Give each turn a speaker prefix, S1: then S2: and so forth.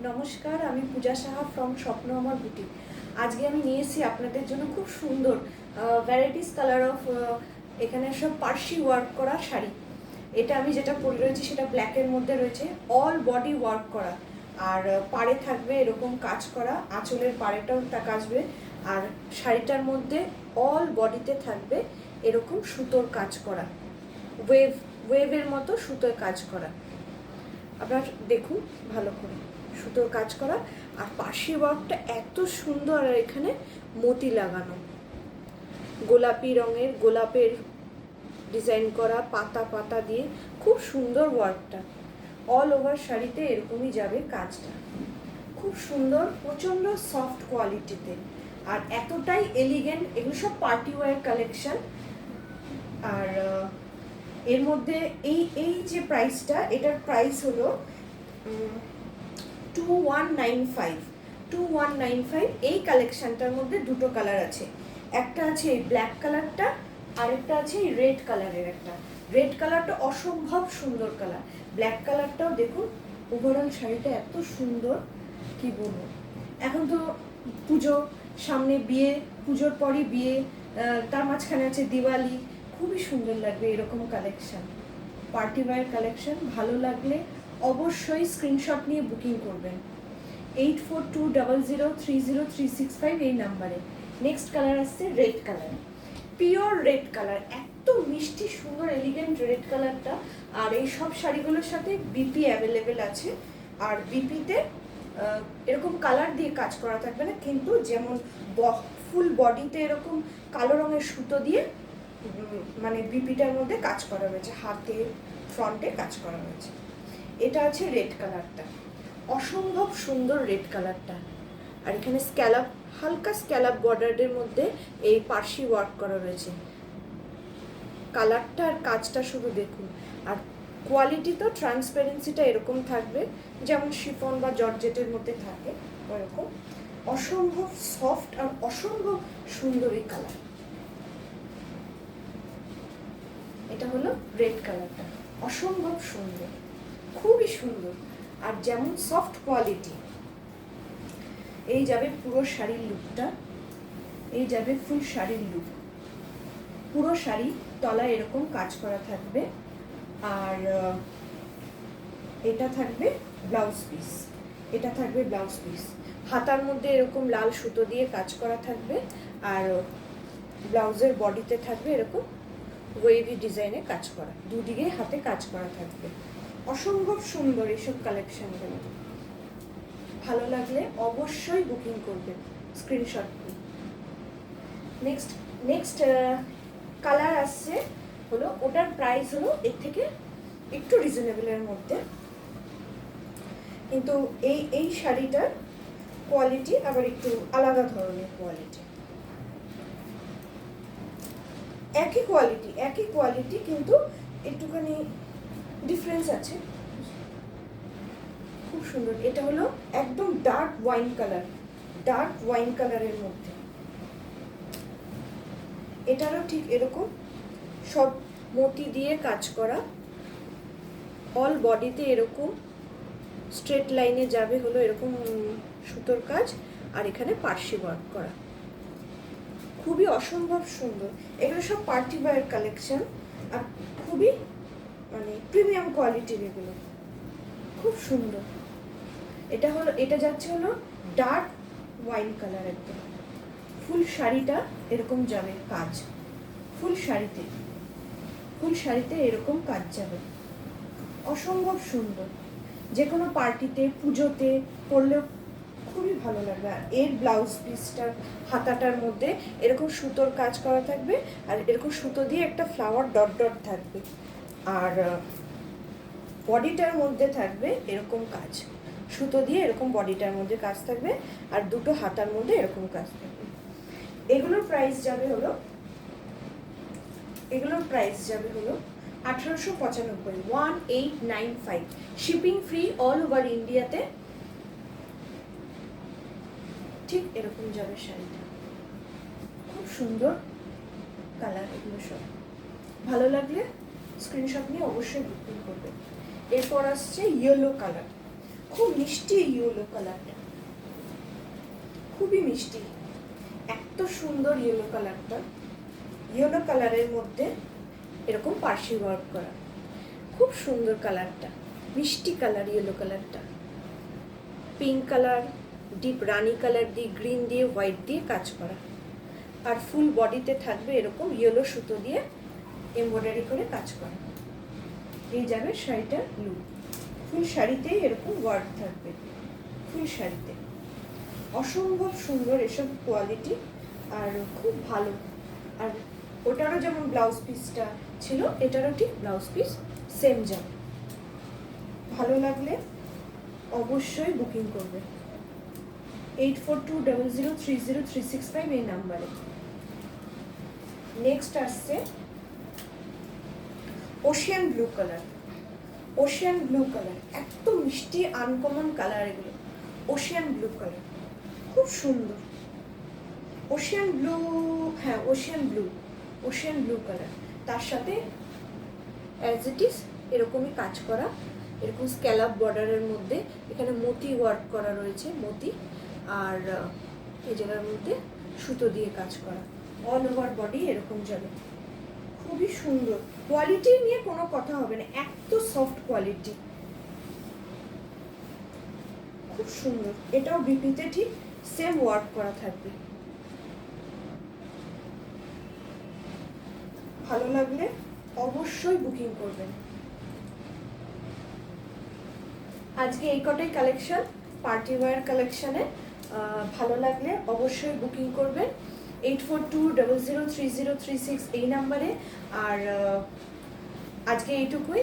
S1: নমস্কার, আমি পূজা সাহা ফ্রম স্বপ্ন আমার বুটিক। আজকে আমি নিয়ে এসেছি আপনাদের জন্য খুব সুন্দর ভ্যারাইটিস কালার অফ এখানে সব পার্সি ওয়ার্ক করা শাড়ি। এটা আমি যেটা পরে রয়েছি সেটা ব্ল্যাকের মধ্যে রয়েছে, অল বডি ওয়ার্ক করা। আর পাড়ে থাকবে এরকম কাজ করা, আঁচলের পাড়েটাও কাজবে। আর শাড়িটার মধ্যে অল বডিতে থাকবে এরকম সুতোর কাজ করা, ওয়েভের মতো সুতোর কাজ করা। আপনার দেখুন ভালো করে সুতোর কাজ করা। আর পার্সি ওয়ার্কটা এত সুন্দর, আর এখানে মতি লাগানো, গোলাপি রঙের গোলাপের ডিজাইন করা পাতা পাতা দিয়ে খুব সুন্দর ওয়ার্কটা। অল ওভার শাড়িতে এরকমই যাবে কাজটা, খুব সুন্দর, প্রচণ্ড সফট কোয়ালিটিতে আর এতটাই এলিগেন্ট। এগুলো সব পার্টি ওয়্যার কালেকশন। আর এর মধ্যে এই এই যে প্রাইসটা, এটার প্রাইস হলো 2195। এই কালেকশনটার মধ্যে দুটো কালার আছে, একটা আছে এই ব্ল্যাক কালারটা, আরেকটা আছে এই রেড কালারের একটা। রেড কালারটা অসম্ভব সুন্দর কালার, ব্ল্যাক কালারটাও দেখুন। ওভারঅল শাড়িটা এত সুন্দর, কি বলবো। এখন তো পুজো সামনে, বিয়ে, পুজোর পরই বিয়ে, তার মাঝখানে আছে দিওয়ালি। খুবই সুন্দর লাগবে এরকম কালেকশন, পার্টি ওয়্যার কালেকশন। ভালো লাগলে অবশ্যই স্ক্রিনশট নিয়ে বুকিং করবেন 8420030365 এই নাম্বারে। নেক্সট কালার আসছে red colour, pure red colour, এত মিষ্টি সুন্দর এলিগেন্ট রেড কালারটা। আর এই সব শাড়িগুলোর সাথে বিপি অ্যাভেলেবেল আছে। আর বিপিতে এরকম কালার দিয়ে কাজ করা থাকবে না, কিন্তু যেমন ফুল বডিতে এরকম কালো রঙের সুতো দিয়ে মানে বিপিটার মধ্যে কাজ করা হয়েছে, হাতে ফ্রন্টে কাজ করা হয়েছে। এটা আছে রেড কালারটা, অসম্ভব সুন্দর রেড কালারটা। আর এখানে স্ক্যালাপ, হালকা স্ক্যালাপ বর্ডারের মধ্যে এই পার্সি ওয়ার্ক করা রয়েছে। কালারটা আর কাজটা শুধু দেখুন। আর কোয়ালিটি তো ট্রান্সপারেন্সিটা এরকম থাকবে যেমন শিফন বা জর্জেটের মধ্যে থাকে ওরকম। অসম্ভব সফট আর অসম্ভব সুন্দর এই কালার। এটা হলো রেড কালারটা, অসম্ভব সুন্দর, খুবই সুন্দর। আর যেমন সফট কোয়ালিটি, এই যাবে পুরো শাড়ির লুকটা, এই যাবে ফুল শাড়ির লুক। পুরো শাড়ি তলায় এরকম কাজ করা থাকবে। আর এটা থাকবে ব্লাউজ পিস, এটা থাকবে ব্লাউজ পিস। হাতার মধ্যে এরকম লাল সুতো দিয়ে কাজ করা থাকবে। আর ব্লাউজের বডিতে থাকবে এরকম ওয়েভি ডিজাইনে কাজ করা, দুদিকে হাতে কাজ করা থাকবে। অসম্ভব সুন্দর এইসব কালেকশনগুলো। ভালো লাগলে অবশ্যই বুকিং করবেন, স্ক্রিনশট নিয়ে। নেক্সট কালার আসছে হলো, ওটার প্রাইস হলো এর থেকে একটু রিজনেবলের মধ্যে, কিন্তু এই শাড়িটার কোয়ালিটি আবার একটু আলাদা ধরনের কোয়ালিটি। একই কোয়ালিটি কিন্তু একটুখানি ডিফারেন্স আছে। খুব সুন্দর। এটা হলো একদম ডার্ক ওয়াইন কালারের মধ্যে। এটারও ঠিক এরকম সব মতি দিয়ে কাজ করা, অল বডিতে এরকম স্ট্রেট লাইনে যাবে হলো এরকম সুতোর কাজ। আর এখানে পার্সি ওয়ার্ক করা, খুবই অসম্ভব সুন্দর। এগুলো সব পার্টি ওয়্যার কালেকশন, আর খুবই মানে প্রিমিয়াম কোয়ালিটির এগুলো, খুব সুন্দর। এটা যাচ্ছে হলো ডার্ক ওয়াইন কালার একদম। ফুল শাড়িটা এরকম যাবে কাজ, ফুল শাড়িতে এরকম কাজ যাবে, অসম্ভব সুন্দর। যে কোনো পার্টিতে, পুজোতে পরলেও খুবই ভালো লাগবে। আর এর ব্লাউজ পিসটার হাতাটার মধ্যে এরকম সুতোর কাজ করা থাকবে, আর এরকম সুতো দিয়ে একটা ফ্লাওয়ার ডট ডট থাকবে। আর বডিটার মধ্যে থাকবে এরকম কাজ, সুতো দিয়ে এরকম বডিটার মধ্যে কাজ থাকবে, আর দুটো হাতার মধ্যে এরকম কাজ থাকবে। এগুলোর প্রাইস যাবে হলো 1895, শিপিং ফ্রি অল ওভার ইন্ডিয়াতে। ঠিক এরকম যাবে শাড়িটা, খুব সুন্দর কালার। এগুলো সব ভালো লাগলে স্ক্রিনশট নিয়ে অবশ্যই বুকিং করবে। এরপর আসছে ইয়েলো কালার, খুব মিষ্টি ইয়েলো কালারটা, খুবই মিষ্টি, এত সুন্দর ইয়েলো কালারটা। ইয়েলো কালারের মধ্যে এরকম পার্সি ওয়ার্ক করা, খুব সুন্দর কালারটা, মিষ্টি কালার ইয়েলো কালারটা। পিঙ্ক কালার, ডিপ রানি কালার দিয়ে, গ্রিন দিয়ে, হোয়াইট দিয়ে কাজ করা। আর ফুল বডিতে থাকবে এরকম ইয়েলো সুতো দিয়ে এমব্রয়ডারি করে কাজ করা। এই যাবে শাড়িটার লুক। ফুল শাড়িতেই এরকম ওয়ার্ক থাকবে, ফুল শাড়িতে অসম্ভব সুন্দর এসব কোয়ালিটি, আর খুব ভালো। আর ওটারও যেমন ব্লাউজ পিসটা ছিল, এটারও ঠিক ব্লাউজ পিস সেম যাবে। ভালো লাগলে অবশ্যই বুকিং করবে 8420030365 এই নাম্বারে। নেক্সট আসছে Ocean blue colour. Ocean blue colour এত মিষ্টি আনকমন কালার এগুলো। ওশিয়ান ব্লু কালার খুব সুন্দর। ওশিয়ান ব্লু, হ্যাঁ Ocean blue, Ocean blue colour. তার সাথে অ্যাজ ইট ইজ এরকমই কাজ করা, এরকম স্ক্যালাপ বর্ডারের মধ্যে এখানে মতি ওয়ার্ক করা রয়েছে, মতি। আর এই জায়গার মধ্যে সুতো দিয়ে কাজ করা, অল ওভার বডি এরকম যাবে। খুবই সুন্দর কোয়ালিটি নিয়ে কোনো কথা হবে না, এত সফট কোয়ালিটি, খুব সুন্দর। এটাও বিপিতে ঠিক সেম ওয়ার্ক করা থাকবে। ভালো লাগলে অবশ্যই বুকিং করবেন। আজকে এই কটাই কালেকশন, পার্টি ওয়্যার কালেকশনে। ভালো লাগলে অবশ্যই বুকিং করবেন 8420030336 এই নাম্বারে। আর আজকে এইটুকুই।